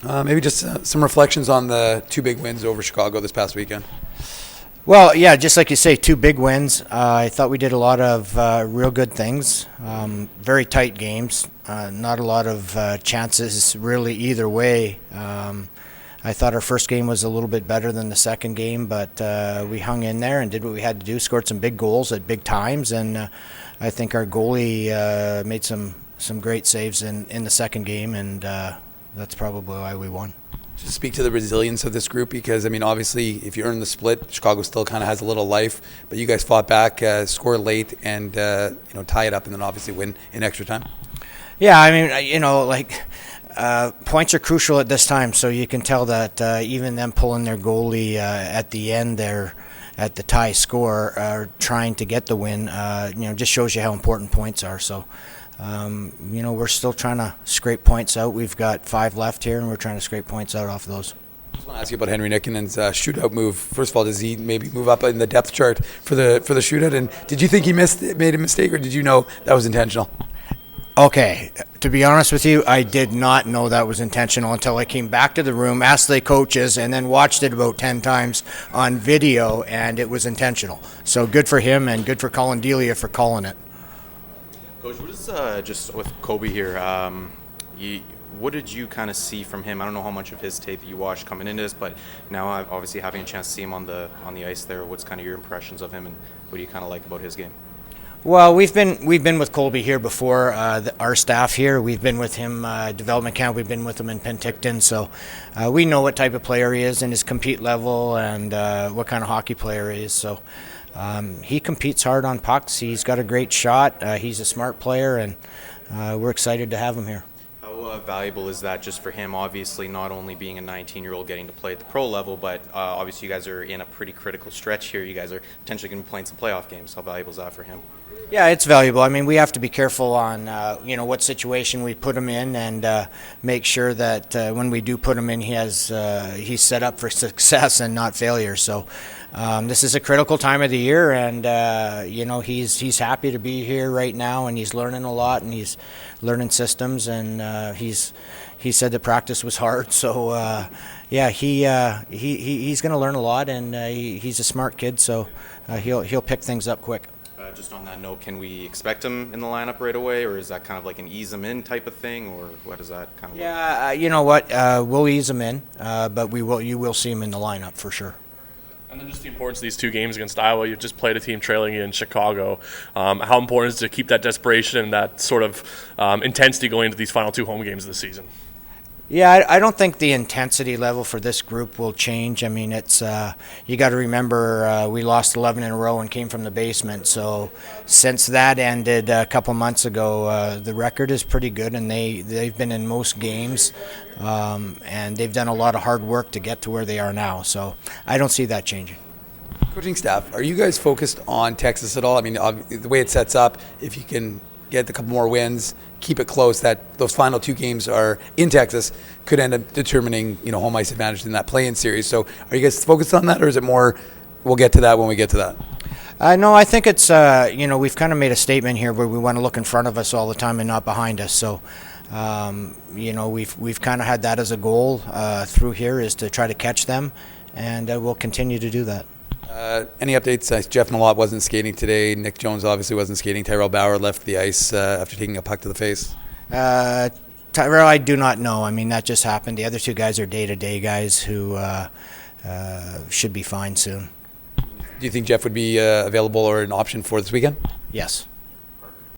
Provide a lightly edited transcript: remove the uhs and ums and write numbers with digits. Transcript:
Maybe just some reflections on the two big wins over Chicago this past weekend. Well, yeah, just like you say, two big wins. I thought we did a lot of real good things. Very tight games. Not a lot of chances really either way. I thought our first game was a little bit better than the second game, but we hung in there and did what we had to do, scored some big goals at big times, and I think our goalie made some great saves in the second game, and that's probably why we won. Just speak to the resilience of this group, because I mean, obviously, if you earn the split, Chicago still kind of has a little life, but you guys fought back, score late, and tie it up, and then obviously win in extra time. Yeah, I mean, points are crucial at this time, so you can tell that even them pulling their goalie at the end there at the tie score, trying to get the win, just shows you how important points are. So. We're still trying to scrape points out. We've got 5 left here, and we're trying to scrape points out off of those. I just want to ask you about Henri Nikkanen's shootout move. First of all, does he maybe move up in the depth chart for the shootout? And did you think he made a mistake, or did you know that was intentional? Okay, to be honest with you, I did not know that was intentional until I came back to the room, asked the coaches, and then watched it about 10 times on video, and it was intentional. So good for him, and good for Colin Delia for calling it. Coach, what is just with Colby here? What did you kind of see from him? I don't know how much of his tape that you watched coming into this, but now obviously having a chance to see him on the ice there, what's kind of your impressions of him, and what do you kind of like about his game? Well, we've been with Colby here before. Our staff here, we've been with him development camp. We've been with him in Penticton, so we know what type of player he is and his compete level and what kind of hockey player he is. So. He competes hard on pucks. He's got a great shot. He's a smart player, and we're excited to have him here. How valuable is that just for him, obviously, not only being a 19-year-old getting to play at the pro level, but obviously you guys are in a pretty critical stretch here. You guys are potentially going to be playing some playoff games. How valuable is that for him? Yeah, it's valuable. I mean, we have to be careful on what situation we put him in, and make sure that when we do put him in, he's set up for success and not failure. So this is a critical time of the year, and he's happy to be here right now, and he's learning a lot, and he's learning systems, and he said the practice was hard. So he's going to learn a lot, and he's a smart kid, so he'll pick things up quick. Just on that note, can we expect him in the lineup right away, or is that kind of like an ease him in type of thing, or what is that kind of? Yeah, you know what? We'll ease him in, but you will see him in the lineup for sure. And then just the importance of these two games against Iowa. You've just played a team trailing in Chicago. How important is it to keep that desperation and that sort of intensity going into these final 2 home games of the season? Yeah, I don't think the intensity level for this group will change. I mean, it's you got to remember we lost 11 in a row and came from the basement. So since that ended a couple months ago, the record is pretty good, and they've been in most games, and they've done a lot of hard work to get to where they are now. So I don't see that changing. Coaching staff, are you guys focused on Texas at all? I mean, the way it sets up, if you can get a couple more wins, keep it close, that those final 2 games are in Texas, could end up determining home ice advantage in that play-in series. So are you guys focused on that, or is it more we'll get to that when we get to that? No, I think it's we've kind of made a statement here where we want to look in front of us all the time and not behind us. So we've kind of had that as a goal through here, is to try to catch them, and we'll continue to do that. Any updates? Jeff Nalot wasn't skating today. Nick Jones obviously wasn't skating. Tyrell Bauer left the ice after taking a puck to the face. Tyrell, I do not know. I mean, that just happened. The other 2 guys are day-to-day guys who should be fine soon. Do you think Jeff would be available or an option for this weekend? Yes.